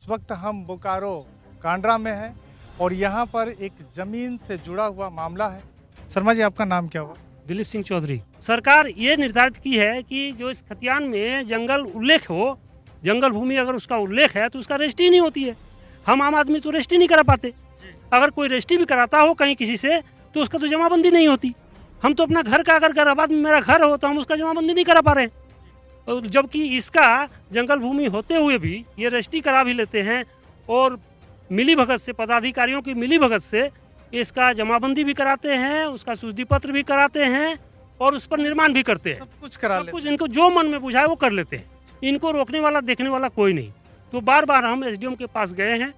इस वक्त हम बोकारो कांड्रा में हैं और यहाँ पर एक जमीन से जुड़ा हुआ मामला है। शर्मा जी, आपका नाम क्या हुआ? दिलीप सिंह चौधरी। सरकार ये निर्धारित की है कि जो इस खतियान में जंगल उल्लेख हो, जंगल भूमि अगर उसका उल्लेख है तो उसका रजिस्ट्री नहीं होती है। हम आम आदमी तो रजिस्ट्री नहीं करा पाते। अगर कोई रजिस्ट्री भी कराता हो कहीं किसी से तो उसका तो जमाबंदी नहीं होती। हम तो अपना घर का अगर गैराबाद में मेरा घर हो तो हम उसका जमाबंदी नहीं करा पा रहे हैं, जबकि इसका जंगल भूमि होते हुए भी ये रजिस्ट्री करा भी लेते हैं और मिली भगत से, पदाधिकारियों की मिली भगत से इसका जमाबंदी भी कराते हैं, उसका शुद्धि पत्र भी कराते हैं और उस पर निर्माण भी करते हैं। सब कुछ करा सब लेते कुछ इनको जो मन में बुझाए वो कर लेते हैं। इनको रोकने वाला, देखने वाला कोई नहीं। तो बार बार हम एसडीएम के पास गए हैं,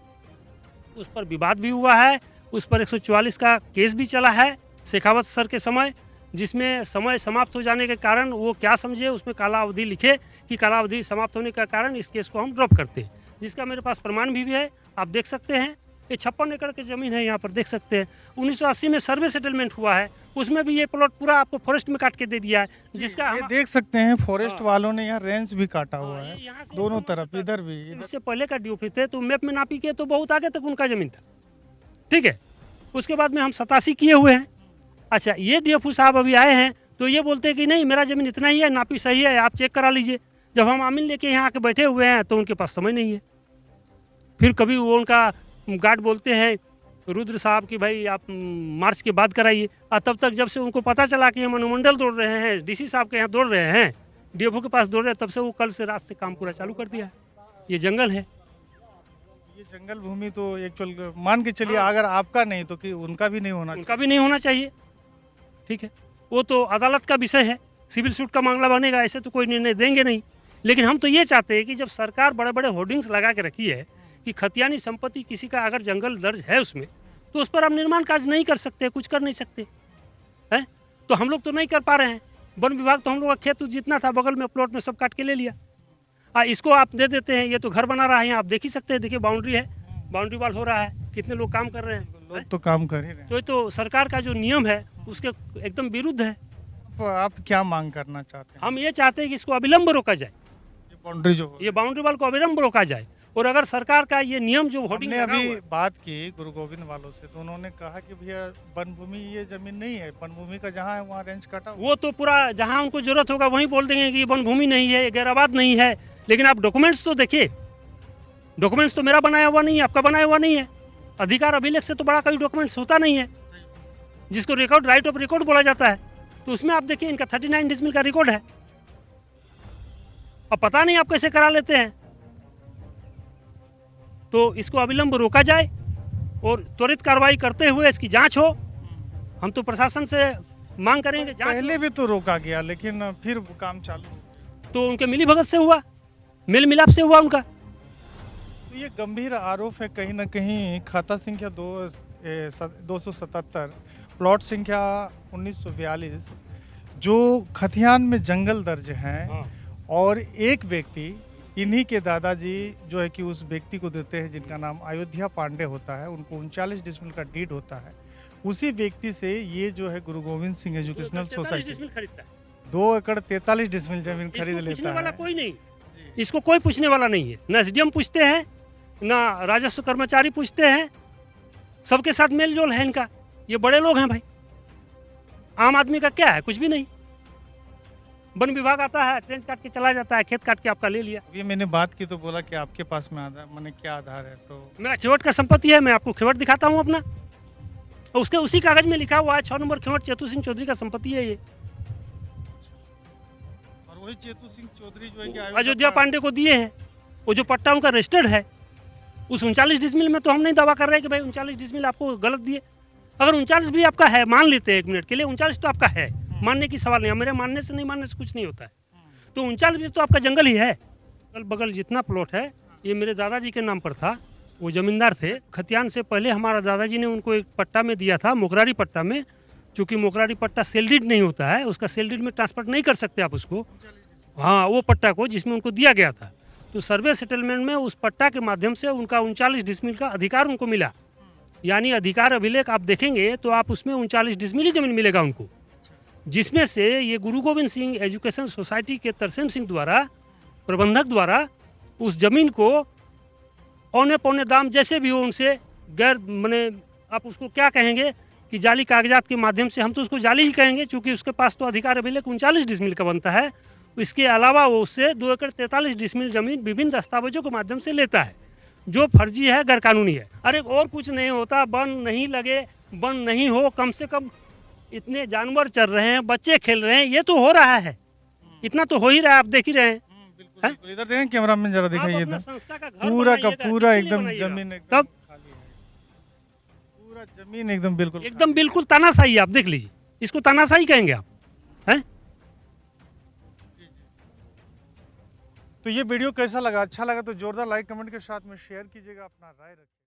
उस पर विवाद भी हुआ है, उस पर 144 का केस भी चला है शेखावत सर के समय, जिसमें समय समाप्त हो जाने के कारण वो क्या समझे, उसमें काला अवधि लिखे कि काला अवधि समाप्त होने का कारण इस केस को हम ड्रॉप करते हैं, जिसका मेरे पास प्रमाण भी है। आप देख सकते हैं ये 56 एकड़ की ज़मीन है, यहाँ पर देख सकते हैं। 1980 में सर्वे सेटलमेंट हुआ है, उसमें भी ये प्लॉट पूरा आपको फॉरेस्ट में काट के दे दिया है, जिसका ये हम देख सकते हैं फॉरेस्ट वालों ने यहाँ रेंज भी काटा हुआ है, यहाँ से दोनों तरफ, इधर भी। इससे पहले का डीओपी थे तो मैप में नापी के तो बहुत आगे तक उनका ज़मीन था, ठीक है। उसके बाद में हम 87 किए हुए हैं। अच्छा, ये डीएफओ साहब अभी आए हैं तो ये बोलते हैं कि नहीं मेरा ज़मीन इतना ही है, नापी सही है, आप चेक करा लीजिए। जब हम आमिल लेके यहाँ आके बैठे हुए हैं तो उनके पास समय नहीं है। फिर कभी वो उनका गार्ड बोलते हैं रुद्र साहब कि भाई आप मार्च के बाद कराइए, और तब तक जब से उनको पता चला कि हम अनुमंडल दौड़ रहे हैं, डीसी साहब के यहाँ दौड़ रहे हैं, डीएफओ के पास दौड़ रहे हैं, तब से वो कल से रात से काम पूरा चालू कर दिया है। ये जंगल है, ये जंगल भूमि तो एक्चुअल मान के चलिए अगर आपका नहीं तो कि उनका भी नहीं होना उनका भी नहीं होना चाहिए, ठीक है। वो तो अदालत का विषय है, सिविल सूट का मामला बनेगा, ऐसे तो कोई निर्णय देंगे नहीं। लेकिन हम तो ये चाहते हैं कि जब सरकार बड़े बड़े होर्डिंग्स लगा के रखी है कि खतियानी संपत्ति किसी का अगर जंगल दर्ज है उसमें, तो उस पर हम निर्माण कार्य नहीं कर सकते, कुछ कर नहीं सकते हैं। तो हम लोग तो नहीं कर पा रहे हैं। वन विभाग तो हम लोग का खेत जितना था बगल में प्लॉट में सब काट के ले लिया। इसको आप दे देते हैं, ये तो घर बना रहा है, यहाँ आप देख ही सकते हैं, देखिए बाउंड्री है, बाउंड्री वाल हो रहा है, कितने लोग काम कर रहे हैं। लोग तो काम कर ही रहे हैं। तो ये तो सरकार का जो नियम है उसके एकदम विरुद्ध है। आप क्या मांग करना चाहते हैं? हम ये चाहते हैं कि इसको अविलंब रोका जाए, ये बाउंड्री जो हो, ये बाउंड्री वाल को अविलंब रोका जाए। और अगर सरकार का ये नियम जो होर्डिंग हमने लगा अभी हुआ है, बात की गुरु गोविंद वालों से तो उन्होंने कहा कि भैया वन भूमि ये जमीन नहीं है, वन भूमि का जहाँ है वहाँ रेंज काटा हुआ। वो तो पूरा जहाँ उनको जरूरत होगा वहीं बोल देंगे कि वन भूमि नहीं है, गैराबाद नहीं है। लेकिन आप डॉक्यूमेंट्स तो देखिए, डॉक्यूमेंट्स तो मेरा बनाया हुआ नहीं है, आपका बनाया हुआ नहीं है। अधिकार अभिलेख से तो बड़ा कोई डॉक्यूमेंट्स होता नहीं है, जिसको रिकॉर्ड, राइट ऑफ रिकॉर्ड बोला जाता है। तो उसमें आप देखिए इनका 39 डिसमिल का रिकॉर्ड है। अब पता नहीं आप कैसे करा लेते हैं। तो इसको अविलंब रोका जाए और त्वरित कार्रवाई करते हुए इसकी जांच हो। हम तो प्रशासन से मांग करेंगे जांच पहले हो। भी तो रोका गया लेकिन फिर वो काम चालू हो गया। तो उनके मिली भगत से हुआ, मेल मिलाप से हुआ उनका। तो ये गंभीर आरोप है कहीं ना कहीं। खाता संख्या 277, प्लॉट संख्या 1942, जो खतियान में जंगल दर्ज हैं और एक व्यक्ति, इन्हीं के दादाजी जो है कि उस व्यक्ति को देते हैं जिनका नाम अयोध्या पांडे होता है, उनको 39 डिसमिल का डीड होता है। उसी व्यक्ति से ये जो है गुरु गोविंद सिंह एजुकेशनल सोसाइटी 2 एकड़ 43 डिसमिल जमीन खरीद लेता वाला है। कोई नहीं, इसको कोई पूछने वाला नहीं है। ना एसडीएम पूछते हैं, ना राजस्व कर्मचारी पूछते हैं, सबके साथ मेल जोल है इनका। ये बड़े लोग हैं भाई, आम आदमी का क्या है, कुछ भी नहीं। वन विभाग आता है, ट्रेंच काट के चला जाता है, खेत काट के आपका ले लिया। ये मैंने बात की तो बोला कि आपके पास में आधार, मैंने क्या आधार है? तो मेरा खेवट का संपत्ति है, मैं आपको खेवट दिखाता हूँ अपना, और उसके उसी कागज में लिखा हुआ है 6 नंबर खेवट चेतु सिंह चौधरी का संपत्ति है ये। और वही चेतु सिंह चौधरी जो है कि अयोध्या पांडे को दिए हैं। वो जो पट्टा उनका रजिस्टर्ड है उस 39 डिसमिल में, तो हम नहीं दावा कर रहे हैं कि भाई 39 डिसमिल आपको गलत दिए। अगर 39 भी आपका है, मान लेते हैं 1 मिनट के लिए, 39 तो आपका है, मानने की सवाल नहीं है। मेरे मानने से, नहीं मानने से कुछ नहीं होता है। तो 39 तो आपका जंगल ही है। अगल बगल जितना प्लॉट है ये मेरे दादाजी के नाम पर था, वो जमींदार थे। खतियान से पहले हमारा दादाजी ने उनको एक पट्टा में दिया था, मोकरारी पट्टा में। चूँकि मोकरारी पट्टा सेल डीड नहीं होता है, उसका सेल डीड में ट्रांसफर नहीं कर सकते आप उसको, हाँ, वो पट्टा को जिसमें उनको दिया गया था। तो सर्वे सेटलमेंट में उस पट्टा के माध्यम से उनका 39 डिसमिल का अधिकार उनको मिला। यानी अधिकार अभिलेख आप देखेंगे तो आप उसमें 39 डिसमिल ही जमीन मिलेगा उनको, जिसमें से ये गुरु गोविंद सिंह एजुकेशन सोसाइटी के तरसेम सिंह द्वारा, प्रबंधक द्वारा उस जमीन को पौने पौने दाम जैसे भी हो उनसे गैर माने आप उसको क्या कहेंगे कि जाली कागजात के माध्यम से, हम तो उसको जाली ही कहेंगे, चूँकि उसके पास तो अधिकार अभी 39 डिसमिल का बनता है। इसके अलावा वो उससे 2 एकड़ 43 डिसमिल जमीन विभिन्न दस्तावेजों के माध्यम से लेता है, जो फर्जी है, गैर कानूनी है। अरे और कुछ नहीं होता, वन नहीं लगे, वन नहीं हो, कम से कम इतने जानवर चल रहे हैं, बच्चे खेल रहे हैं, ये तो हो रहा है, इतना तो हो ही रहा है, आप देख ही रहे हैं। बिल्कुल, इधर देखें कैमरा में जरा आप दिखाइए अपना इधर, संस्था का घर पूरा का बनाइएगा, पूरा किसके लिए एकदम बनाइएगा? जमीन एकदम तब खाली है, पूरा जमीन एकदम बिल्कुल एकदम बिल्कुल तानाशाही है, आप देख लीजिए, इसको तानाशाही कहेंगे आप, हैं? तो ये वीडियो कैसा लगा? अच्छा लगा तो जोरदार लाइक कमेंट के साथ में शेयर कीजिएगा, अपना राय रखिए।